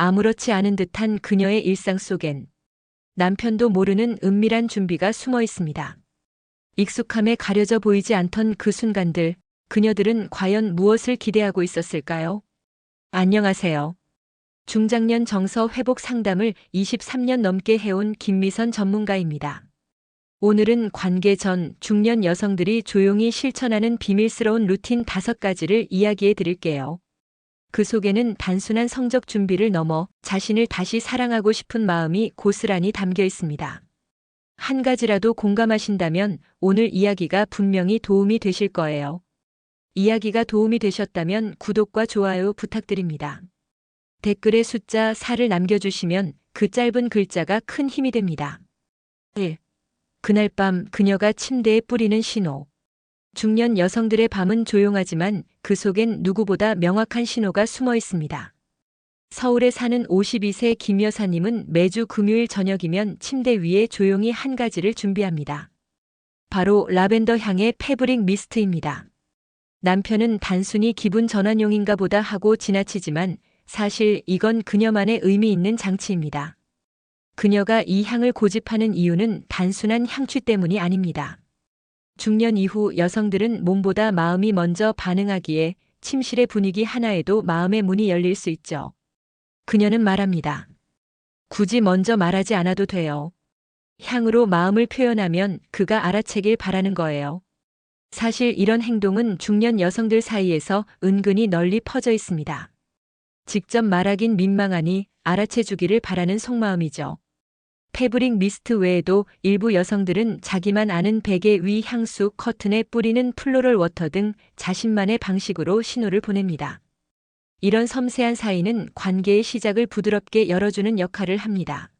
아무렇지 않은 듯한 그녀의 일상 속엔 남편도 모르는 은밀한 준비가 숨어 있습니다. 익숙함에 가려져 보이지 않던 그 순간들, 그녀들은 과연 무엇을 기대하고 있었을까요? 안녕하세요. 중장년 정서 회복 상담을 23년 넘게 해온 김미선 전문가입니다. 오늘은 관계 전 중년 여성들이 조용히 실천하는 비밀스러운 루틴 5가지를 이야기해 드릴게요. 그 속에는 단순한 성적 준비를 넘어 자신을 다시 사랑하고 싶은 마음이 고스란히 담겨 있습니다. 한 가지라도 공감하신다면 오늘 이야기가 분명히 도움이 되실 거예요. 이야기가 도움이 되셨다면 구독과 좋아요 부탁드립니다. 댓글에 숫자 4를 남겨주시면 그 짧은 글자가 큰 힘이 됩니다. 1. 그날 밤 그녀가 침대에 뿌리는 신호. 중년 여성들의 밤은 조용하지만 그 속엔 누구보다 명확한 신호가 숨어 있습니다. 서울에 사는 52세 김 여사님은 매주 금요일 저녁이면 침대 위에 조용히 한 가지를 준비합니다. 바로 라벤더 향의 패브릭 미스트입니다. 남편은 단순히 기분 전환용인가 보다 하고 지나치지만 사실 이건 그녀만의 의미 있는 장치입니다. 그녀가 이 향을 고집하는 이유는 단순한 향취 때문이 아닙니다. 중년 이후 여성들은 몸보다 마음이 먼저 반응하기에 침실의 분위기 하나에도 마음의 문이 열릴 수 있죠. 그녀는 말합니다. 굳이 먼저 말하지 않아도 돼요. 향으로 마음을 표현하면 그가 알아채길 바라는 거예요. 사실 이런 행동은 중년 여성들 사이에서 은근히 널리 퍼져 있습니다. 직접 말하긴 민망하니 알아채주기를 바라는 속마음이죠. 패브릭 미스트 외에도 일부 여성들은 자기만 아는 베개 위 향수 커튼에 뿌리는 플로럴 워터 등 자신만의 방식으로 신호를 보냅니다. 이런 섬세한 사인은 관계의 시작을 부드럽게 열어주는 역할을 합니다.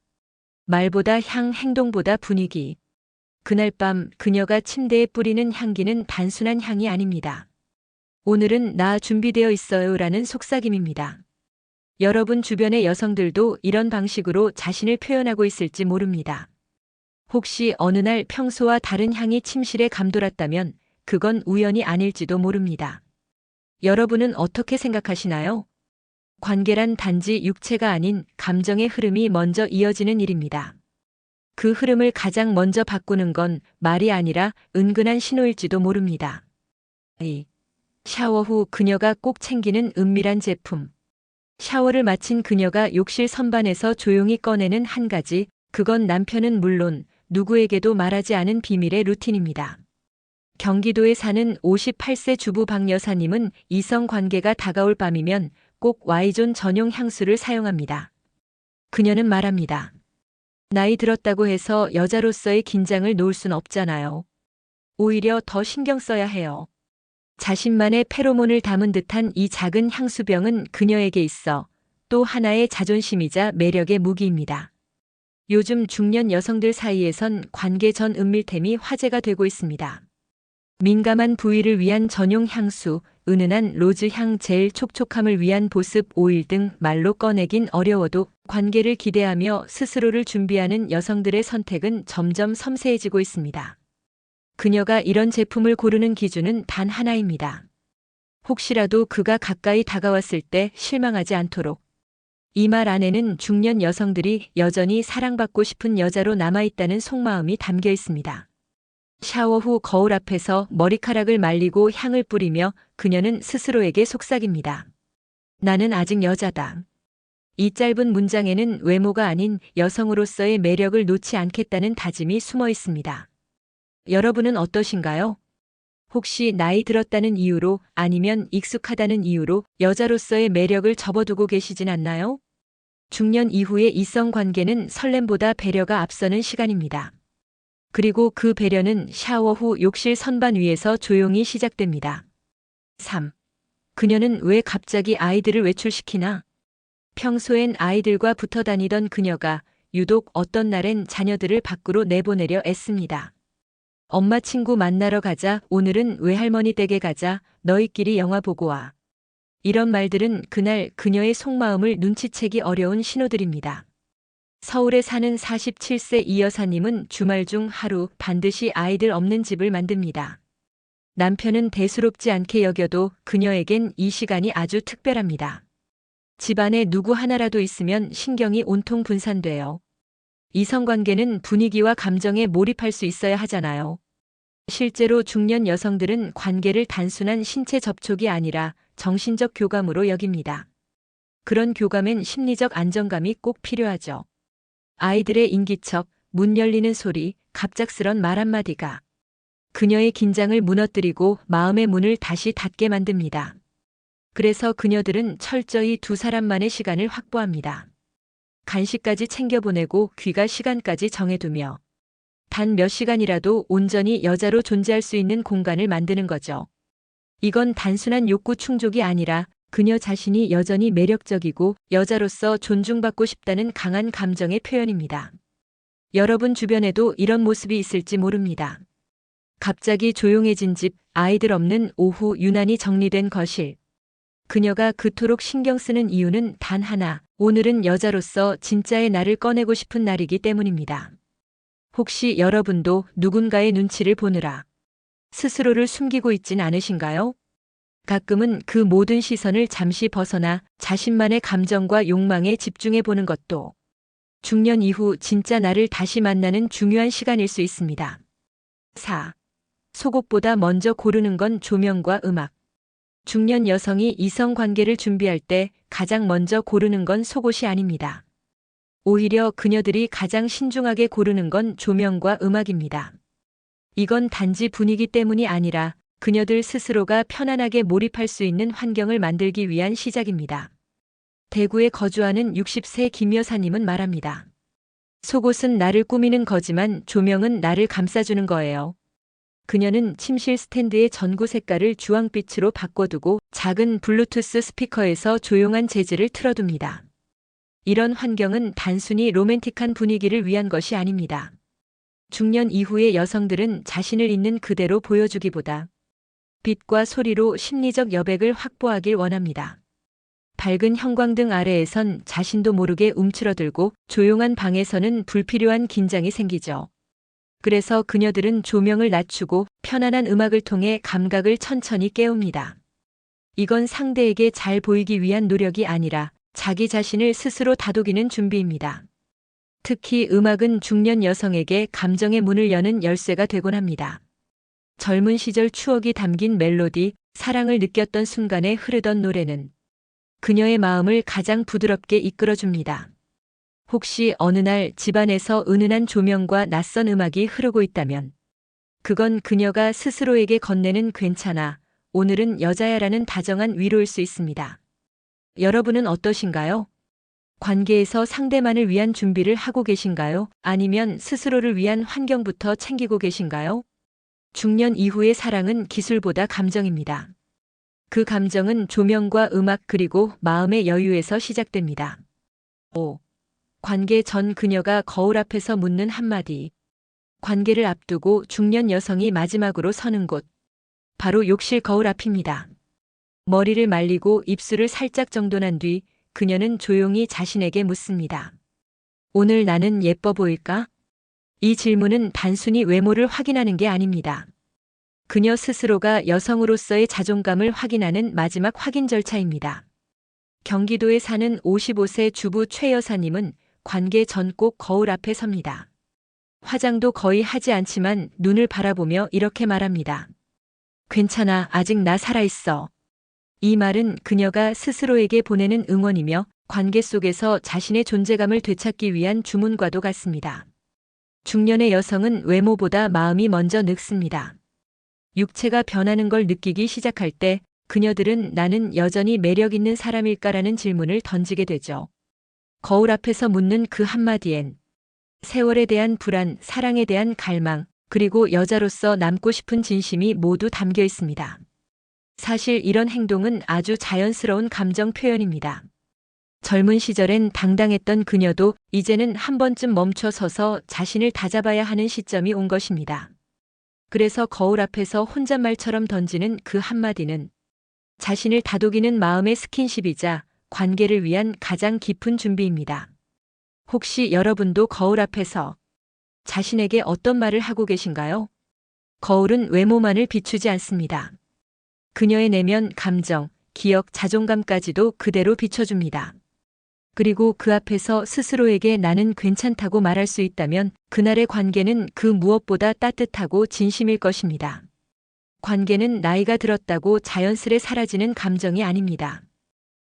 말보다 향, 행동보다 분위기. 그날 밤 그녀가 침대에 뿌리는 향기는 단순한 향이 아닙니다. 오늘은 나 준비되어 있어요라는 속삭임입니다. 여러분 주변의 여성들도 이런 방식으로 자신을 표현하고 있을지 모릅니다. 혹시 어느 날 평소와 다른 향이 침실에 감돌았다면 그건 우연이 아닐지도 모릅니다. 여러분은 어떻게 생각하시나요? 관계란 단지 육체가 아닌 감정의 흐름이 먼저 이어지는 일입니다. 그 흐름을 가장 먼저 바꾸는 건 말이 아니라 은근한 신호일지도 모릅니다. 2. 샤워 후 그녀가 꼭 챙기는 은밀한 제품. 샤워를 마친 그녀가 욕실 선반에서 조용히 꺼내는 한 가지, 그건 남편은 물론 누구에게도 말하지 않은 비밀의 루틴입니다. 경기도에 사는 58세 주부 박 여사님은 이성 관계가 다가올 밤이면 꼭 Y존 전용 향수를 사용합니다. 그녀는 말합니다. 나이 들었다고 해서 여자로서의 긴장을 놓을 순 없잖아요. 오히려 더 신경 써야 해요. 자신만의 페로몬을 담은 듯한 이 작은 향수병은 그녀에게 있어 또 하나의 자존심이자 매력의 무기입니다. 요즘 중년 여성들 사이에선 관계 전 은밀템이 화제가 되고 있습니다. 민감한 부위를 위한 전용 향수, 은은한 로즈향 젤, 촉촉함을 위한 보습 오일 등 말로 꺼내긴 어려워도 관계를 기대하며 스스로를 준비하는 여성들의 선택은 점점 섬세해지고 있습니다. 그녀가 이런 제품을 고르는 기준은 단 하나입니다. 혹시라도 그가 가까이 다가왔을 때 실망하지 않도록. 이 말 안에는 중년 여성들이 여전히 사랑받고 싶은 여자로 남아있다는 속마음이 담겨 있습니다. 샤워 후 거울 앞에서 머리카락을 말리고 향을 뿌리며 그녀는 스스로에게 속삭입니다. 나는 아직 여자다. 이 짧은 문장에는 외모가 아닌 여성으로서의 매력을 놓지 않겠다는 다짐이 숨어 있습니다. 여러분은 어떠신가요? 혹시 나이 들었다는 이유로 아니면 익숙하다는 이유로 여자로서의 매력을 접어두고 계시진 않나요? 중년 이후의 이성 관계는 설렘보다 배려가 앞서는 시간입니다. 그리고 그 배려는 샤워 후 욕실 선반 위에서 조용히 시작됩니다. 3. 그녀는 왜 갑자기 아이들을 외출시키나? 평소엔 아이들과 붙어 다니던 그녀가 유독 어떤 날엔 자녀들을 밖으로 내보내려 애씁니다. 엄마 친구 만나러 가자, 오늘은 외할머니 댁에 가자, 너희끼리 영화 보고 와. 이런 말들은 그날 그녀의 속마음을 눈치채기 어려운 신호들입니다. 서울에 사는 47세 이 여사님은 주말 중 하루 반드시 아이들 없는 집을 만듭니다. 남편은 대수롭지 않게 여겨도 그녀에겐 이 시간이 아주 특별합니다. 집안에 누구 하나라도 있으면 신경이 온통 분산돼요. 이성관계는 분위기와 감정에 몰입할 수 있어야 하잖아요. 실제로 중년 여성들은 관계를 단순한 신체 접촉이 아니라 정신적 교감으로 여깁니다. 그런 교감엔 심리적 안정감이 꼭 필요하죠. 아이들의 인기척, 문 열리는 소리, 갑작스런 말 한마디가 그녀의 긴장을 무너뜨리고 마음의 문을 다시 닫게 만듭니다. 그래서 그녀들은 철저히 두 사람만의 시간을 확보합니다. 간식까지 챙겨보내고 귀가 시간까지 정해두며 단 몇 시간이라도 온전히 여자로 존재할 수 있는 공간을 만드는 거죠. 이건 단순한 욕구 충족이 아니라 그녀 자신이 여전히 매력적이고 여자로서 존중받고 싶다는 강한 감정의 표현입니다. 여러분 주변에도 이런 모습이 있을지 모릅니다. 갑자기 조용해진 집, 아이들 없는 오후, 유난히 정리된 거실. 그녀가 그토록 신경 쓰는 이유는 단 하나, 오늘은 여자로서 진짜의 나를 꺼내고 싶은 날이기 때문입니다. 혹시 여러분도 누군가의 눈치를 보느라 스스로를 숨기고 있진 않으신가요? 가끔은 그 모든 시선을 잠시 벗어나 자신만의 감정과 욕망에 집중해 보는 것도 중년 이후 진짜 나를 다시 만나는 중요한 시간일 수 있습니다. 4. 속옷보다 먼저 고르는 건 조명과 음악. 중년 여성이 이성 관계를 준비할 때 가장 먼저 고르는 건 속옷이 아닙니다. 오히려 그녀들이 가장 신중하게 고르는 건 조명과 음악입니다. 이건 단지 분위기 때문이 아니라 그녀들 스스로가 편안하게 몰입할 수 있는 환경을 만들기 위한 시작입니다. 대구에 거주하는 60세 김 여사님은 말합니다. 속옷은 나를 꾸미는 거지만 조명은 나를 감싸주는 거예요. 그녀는 침실 스탠드의 전구 색깔을 주황빛으로 바꿔두고 작은 블루투스 스피커에서 조용한 재즈를 틀어둡니다. 이런 환경은 단순히 로맨틱한 분위기를 위한 것이 아닙니다. 중년 이후의 여성들은 자신을 있는 그대로 보여주기보다 빛과 소리로 심리적 여백을 확보하길 원합니다. 밝은 형광등 아래에선 자신도 모르게 움츠러들고 조용한 방에서는 불필요한 긴장이 생기죠. 그래서 그녀들은 조명을 낮추고 편안한 음악을 통해 감각을 천천히 깨웁니다. 이건 상대에게 잘 보이기 위한 노력이 아니라 자기 자신을 스스로 다독이는 준비입니다. 특히 음악은 중년 여성에게 감정의 문을 여는 열쇠가 되곤 합니다. 젊은 시절 추억이 담긴 멜로디, 사랑을 느꼈던 순간에 흐르던 노래는 그녀의 마음을 가장 부드럽게 이끌어줍니다. 혹시 어느 날 집안에서 은은한 조명과 낯선 음악이 흐르고 있다면 그건 그녀가 스스로에게 건네는 괜찮아, 오늘은 여자야라는 다정한 위로일 수 있습니다. 여러분은 어떠신가요? 관계에서 상대만을 위한 준비를 하고 계신가요? 아니면 스스로를 위한 환경부터 챙기고 계신가요? 중년 이후의 사랑은 기술보다 감정입니다. 그 감정은 조명과 음악 그리고 마음의 여유에서 시작됩니다. 5. 관계 전 그녀가 거울 앞에서 묻는 한마디. 관계를 앞두고 중년 여성이 마지막으로 서는 곳. 바로 욕실 거울 앞입니다. 머리를 말리고 입술을 살짝 정돈한 뒤 그녀는 조용히 자신에게 묻습니다. 오늘 나는 예뻐 보일까? 이 질문은 단순히 외모를 확인하는 게 아닙니다. 그녀 스스로가 여성으로서의 자존감을 확인하는 마지막 확인 절차입니다. 경기도에 사는 55세 주부 최 여사님은 관계 전 꼭 거울 앞에 섭니다. 화장도 거의 하지 않지만 눈을 바라보며 이렇게 말합니다. 괜찮아, 아직 나 살아있어. 이 말은 그녀가 스스로에게 보내는 응원이며 관계 속에서 자신의 존재감을 되찾기 위한 주문과도 같습니다. 중년의 여성은 외모보다 마음이 먼저 늙습니다. 육체가 변하는 걸 느끼기 시작할 때 그녀들은 나는 여전히 매력 있는 사람일까라는 질문을 던지게 되죠. 거울 앞에서 묻는 그 한마디엔 세월에 대한 불안, 사랑에 대한 갈망, 그리고 여자로서 남고 싶은 진심이 모두 담겨 있습니다. 사실 이런 행동은 아주 자연스러운 감정 표현입니다. 젊은 시절엔 당당했던 그녀도 이제는 한 번쯤 멈춰 서서 자신을 다잡아야 하는 시점이 온 것입니다. 그래서 거울 앞에서 혼잣말처럼 던지는 그 한마디는 자신을 다독이는 마음의 스킨십이자 관계를 위한 가장 깊은 준비입니다. 혹시 여러분도 거울 앞에서 자신에게 어떤 말을 하고 계신가요? 거울은 외모만을 비추지 않습니다. 그녀의 내면, 감정, 기억, 자존감까지도 그대로 비춰줍니다. 그리고 그 앞에서 스스로에게 나는 괜찮다고 말할 수 있다면 그날의 관계는 그 무엇보다 따뜻하고 진심일 것입니다. 관계는 나이가 들었다고 자연스레 사라지는 감정이 아닙니다.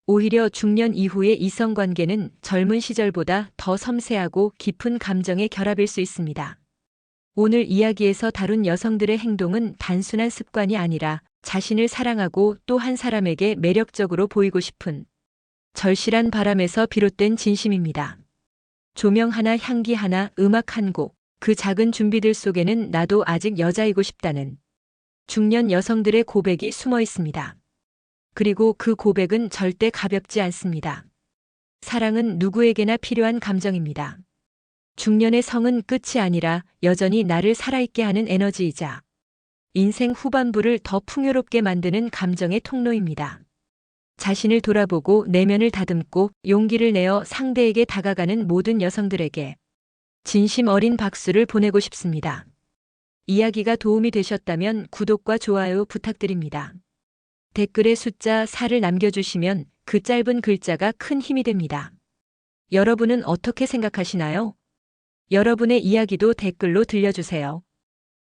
오히려 중년 이후의 이성관계는 젊은 시절보다 더 섬세하고 깊은 감정의 결합일 수 있습니다. 오늘 이야기에서 다룬 여성들의 행동은 단순한 습관이 아니라 자신을 사랑하고 또 한 사람에게 매력적으로 보이고 싶은 절실한 바람에서 비롯된 진심입니다. 조명 하나, 향기 하나, 음악 한 곡, 그 작은 준비들 속에는 나도 아직 여자이고 싶다는 중년 여성들의 고백이 숨어 있습니다. 그리고 그 고백은 절대 가볍지 않습니다. 사랑은 누구에게나 필요한 감정입니다. 중년의 성은 끝이 아니라 여전히 나를 살아있게 하는 에너지이자 인생 후반부를 더 풍요롭게 만드는 감정의 통로입니다. 자신을 돌아보고 내면을 다듬고 용기를 내어 상대에게 다가가는 모든 여성들에게 진심 어린 박수를 보내고 싶습니다. 이야기가 도움이 되셨다면 구독과 좋아요 부탁드립니다. 댓글에 숫자 4를 남겨주시면 그 짧은 글자가 큰 힘이 됩니다. 여러분은 어떻게 생각하시나요? 여러분의 이야기도 댓글로 들려주세요.